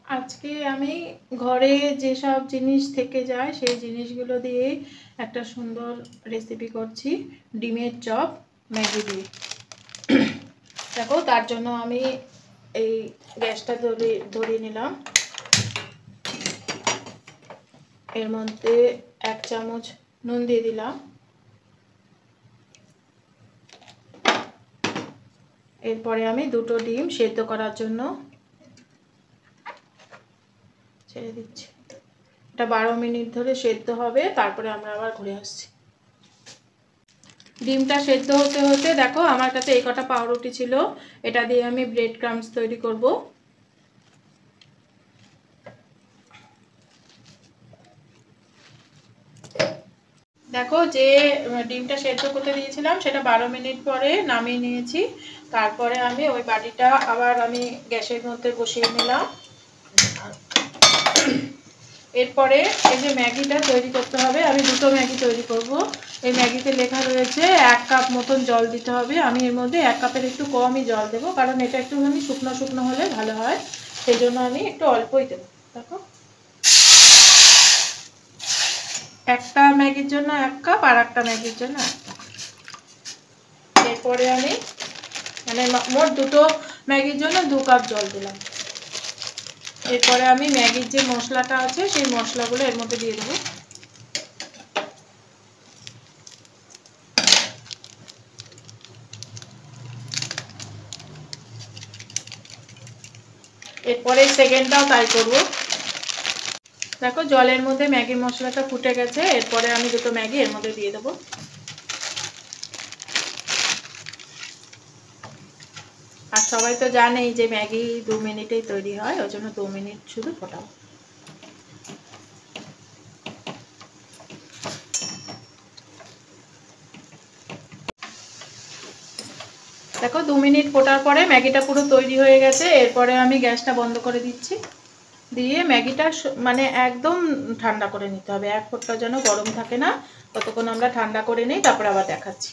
আজকে আমি ঘরে যেসব জিনিস থেকে যায় সেই জিনিসগুলো দিয়ে একটা সুন্দর রেসিপি করছি, ডিমের চপ ম্যাগি দিয়ে। দেখো, তার জন্য আমি এই গ্যাসটা ধরিয়ে নিলাম। এর মধ্যে 1 চামচ নুন দিয়ে দিলাম। এরপরে আমি 2টো ডিম সেদ্ধ করার জন্য ছেড়ে দিচ্ছি। এটা 12 মিনিট ধরে সেদ্ধ হবে, তারপরে আমরা আবার ঘুরে আসছি। ডিমটা সেদ্ধ হতে হতে দেখো আমার কাছে এই কটা পাউরুটি ছিল, এটা দিয়ে আমি ব্রেড ক্রাম্বস তৈরি করব। দেখো, যে ডিমটা সেদ্ধ করতে দিয়েছিলাম সেটা 12 মিনিট পরে নামিয়ে নিয়েছি। তারপরে আমি ওই বাটিটা আবার আমি গ্যাসের মধ্যে বসিয়ে নিলাম। এরপরে এই যে ম্যাগিটা তৈরি করতে হবে, আমি 2টো ম্যাগি তৈরি করব। এই ম্যাগিতে লেখা রয়েছে 1 কাপ মতন জল দিতে হবে। আমি এর মধ্যে 1 কাপের একটু কমই জল দেবো, কারণ এটা একটুখানি শুকনো শুকনো হলে ভালো হয়, সেই জন্য আমি একটু অল্পই দেবো। দেখো, একটা ম্যাগির জন্য 1 কাপ আর একটা ম্যাগির জন্য 1 কাপ। এরপরে আমি মানে মোট 2টো ম্যাগির জন্য 2 কাপ জল দিলাম। এরপরে আমি ম্যাগির যে মশলাটা আছে সেই মশলাগুলো এর মধ্যে দিয়ে দেবো। এরপরে সেকেন্ডটাও তাই করব। দেখো, জলের মধ্যে ম্যাগি মশলাটা ফুটে গেছে। এরপরে আমি 2টো ম্যাগি এর মধ্যে দিয়ে দেবো। আর সবাই তো জানেই যে ম্যাগি 2 মিনিটেই তৈরি হয়, ওই জন্য 2 মিনিট শুধু ফোটাবো। দেখো, 2 মিনিট ফোটার পরে ম্যাগিটা পুরো তৈরি হয়ে গেছে। এরপরে আমি গ্যাসটা বন্ধ করে দিচ্ছি। দিয়ে ম্যাগিটা মানে একদম ঠান্ডা করে নিতে হবে, 1 ফোঁটা যেন গরম থাকে না, ততক্ষণ আমরা ঠান্ডা করে নিই, তারপরে আবার দেখাচ্ছি।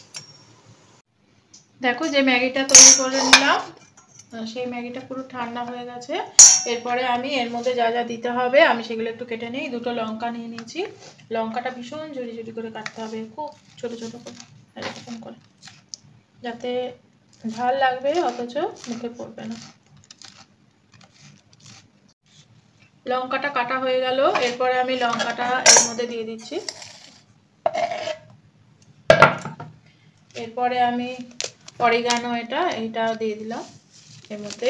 দেখো, যে ম্যাগিটা তৈরি করে নিলাম সেই ম্যাগিটা পুরো ঠান্ডা হয়ে গেছে। এরপরে আমি এর মধ্যে যা যা দিতে হবে আমি সেগুলো একটু কেটে নিই। 2টো লঙ্কা নিয়ে নিয়েছি। লঙ্কাটা ভীষণ ঝুড়ি ঝুড়ি করে কাটতে হবে, খুব ছোট ছোট করে, এরকম করে, যাতে ঝাল লাগবে অথচ মুখে পড়বে না। লঙ্কাটা কাটা হয়ে গেল। এরপরে আমি লঙ্কাটা এর মধ্যে দিয়ে দিচ্ছি। এরপরে আমি অরিগানো এটা দিয়ে দিলাম এর মধ্যে।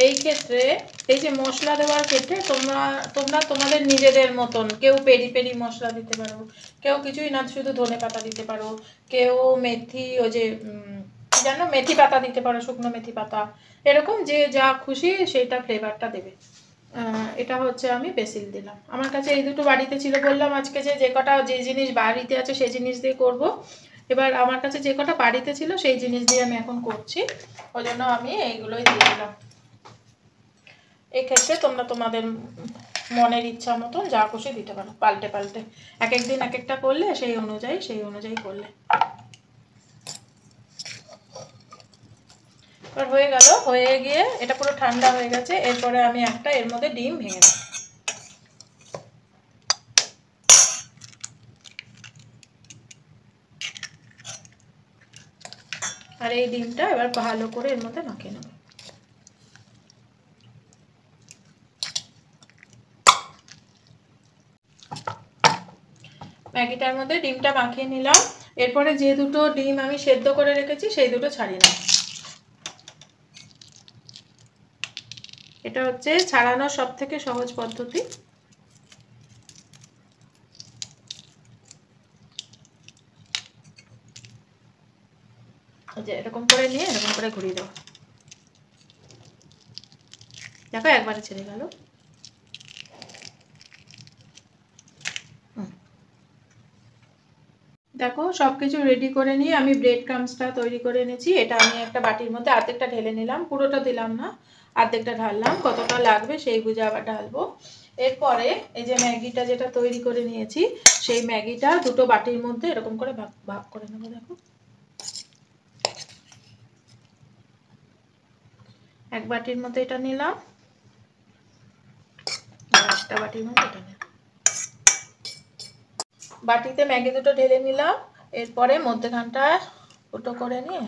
এই ক্ষেত্রে এই যে মশলা দেওয়ার ক্ষেত্রে তোমরা তোমাদের নিজেদের মতন, কেউ পেরি পেরি মশলা দিতে পারো, কেউ কিছুই না শুধু ধনে পাতা দিতে পারো, কেউ মেথি ওই যে জানো মেথি পাতা দিতে পারো, শুকনো মেথি পাতা, এরকম যে যা খুশি সেটা ফ্লেভারটা দেবে। এটা হচ্ছে আমি বেসিল দিলাম। আমার কাছে এই 2টো বাড়িতে ছিল, বললাম আজকে যে কটা যে জিনিস বাড়িতে আছে সেই জিনিস দিয়ে করব। এবার আমার কাছে যে কটা বাড়িতে ছিল সেই জিনিস দিয়ে আমি এখন করছি, ওই জন্য আমি এইগুলোই দিয়ে দিলাম। এক্ষেত্রে তোমরা তোমাদের মনের ইচ্ছা মতন যা খুশি দিতে পারো, পাল্টে পাল্টে এক এক দিন এক একটা করলে সেই অনুযায়ী করলে। এবার হয়ে গেল, হয়ে গিয়ে এটা পুরো ঠান্ডা হয়ে গেছে। এরপরে আমি একটা এর মধ্যে ডিম ভেঙে দিই। আর এই ডিমটা এবার ভালো করে এর মধ্যে মাখিয়ে নেব। ম্যাগিটার মধ্যে ডিমটা মাখিয়ে নিলাম। এরপরে যে 2টো ডিম আমি সেদ্ধ করে রেখেছি সেই 2টো ছাড়িয়ে নেব। এটা হচ্ছে ছাড়ানোর সবথেকে সহজ পদ্ধতি। যে এরকম করে নিয়ে এরকম করে ঘুরিয়ে দেবো। দেখো, একবারে ছেড়ে গেল। দেখো, সবকিছু রেডি করে নিয়ে আমি ব্রেড ক্রাম্বসটা তৈরি করে এনেছি। এটা আমি একটা বাটির মধ্যে অর্ধেকটা ঢেলে নিলাম, পুরোটা দিলাম না, অর্ধেকটা ঢাললাম, কতটা লাগবে সেই বুঝে আবার ঢালবো। এরপরে এই যে ম্যাগিটা যেটা তৈরি করে নিয়েছি সেই ম্যাগিটা 2টো বাটির মধ্যে এরকম করে ভাগ ভাগ করে নেবো। দেখো, এক বাটির মতো এটা নিলাম, আর একটা বাটির মতো এটা নিলাম। বাটিতে ম্যাগি দুটো ঢেলে নিলাম। এরপরে মধ্যেখানটা ফুটো করে নিয়ে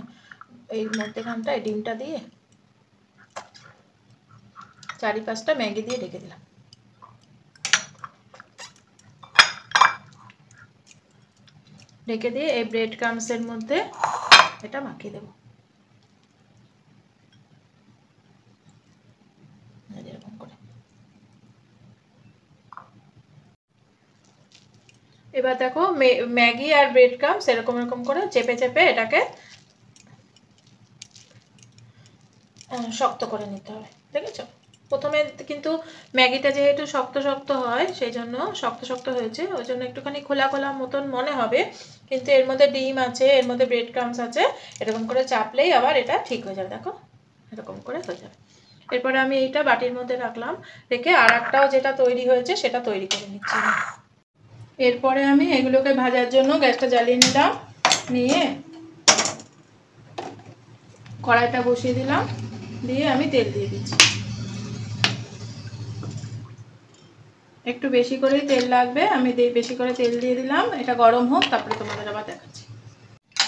এই মধ্যেখানটায় ডিমটা দিয়ে চারিপাশটা ম্যাগি দিয়ে ঢেকে দিলাম। ঢেকে দিয়ে এই ব্রেড ক্রামসের মধ্যে এটা মাখিয়ে দেবো এরকম করে। এবার দেখো ম্যাগি আর ব্রেড ক্রামস এরকম এরকম করে চেপে চেপে এটাকে শক্ত করে নিতে হবে, দেখেছো? প্রথমে কিন্তু ম্যাগিটা যেহেতু শক্ত শক্ত হয় সেই জন্য শক্ত শক্ত হয়েছে, ওই জন্য একটুখানি খোলা খোলা মতন মনে হবে, কিন্তু এর মধ্যে ডিম আছে, এর মধ্যে ব্রেড ক্রামস আছে, এরকম করে চাপলেই আবার এটা ঠিক হয়ে যাবে। দেখো এরকম করে হয়ে যাবে। এরপরে আমি এইটা বাটির মধ্যে রাখলাম, রেখে আর একটাও যেটা তৈরি হয়েছে সেটা তৈরি করে নিচ্ছি। এরপরে আমি এগুলোকে ভাজার জন্য গ্যাসটা জ্বালিয়ে নিলাম, নিয়ে কড়াইটা বসিয়ে দিলাম, দিয়ে আমি তেল দিয়ে দিচ্ছি। একটু বেশি করেই তেল লাগবে, আমি বেশি করে তেল দিয়ে দিলাম। এটা গরম হোক, তারপরে তোমাদের আবার দেখাচ্ছি।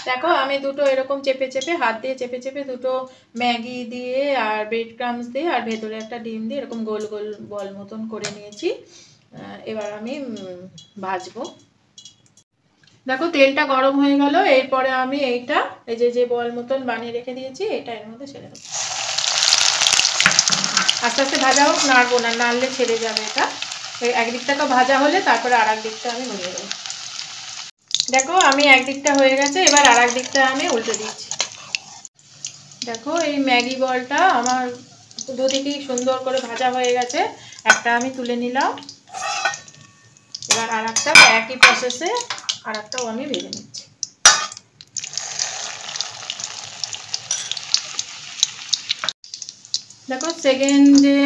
দেখো আমি দুটো এরকম চেপে চেপে হাত দিয়ে চেপে চেপে দুটো ম্যাগি দিয়ে আর ব্রেড ক্রামস দিয়ে আর ভেতরে একটা ডিম দিয়ে এরকম গোল গোল বল মতন করে নিয়েছি। এবার আমি ভাজবো। দেখো তেলটা গরম হয়ে গেল। এরপরে আমি এইটা এই যে বল মতন বানিয়ে রেখে দিয়েছি এটা এর মধ্যে ছেড়ে দেবো। আস্তে আস্তে ভাজা হোক, নাড়বো না, নাড়লে ছেড়ে যাবে এটা। একদিকটাকে ভাজা হলে তারপরে আর একদিকটা আমি ঘুরিয়ে দেবো। দেখো আমি একদিকটা হয়ে গেছে, এবার আর একদিকটা আমি উল্টে দিচ্ছি। দেখো এই ম্যাগি বলটা আমার দুদিকেই সুন্দর করে ভাজা হয়ে গেছে। একটা আমি তুলে নিলাম, এবার আর একটা একই প্রসেসে আর একটাও আমি ভেজে নিচ্ছি। দেখো সেকেন্ড যে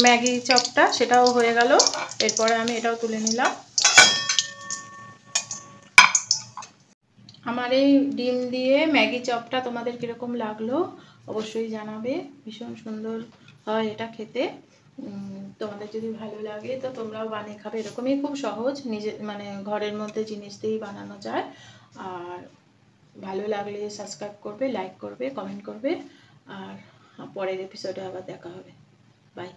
ম্যাগি চপটা সেটাও হয়ে গেল। এরপরে আমি এটাও তুলে নিলাম। আমার এই ডিম দিয়ে ম্যাগি চপটা তোমাদের কীরকম লাগলো অবশ্যই জানাবে। ভীষণ সুন্দর হয় এটা খেতে। তোমাদের যদি ভালো লাগে তো তোমরাও বানিয়ে খাবে। এরকমই খুব সহজ, নিজে মানে ঘরের মধ্যে জিনিস দিয়েই বানানো যায়। আর ভালো লাগলে সাবস্ক্রাইব করবে, লাইক করবে, কমেন্ট করবে। আর পরের এপিসোডে আবার দেখা হবে। বাই।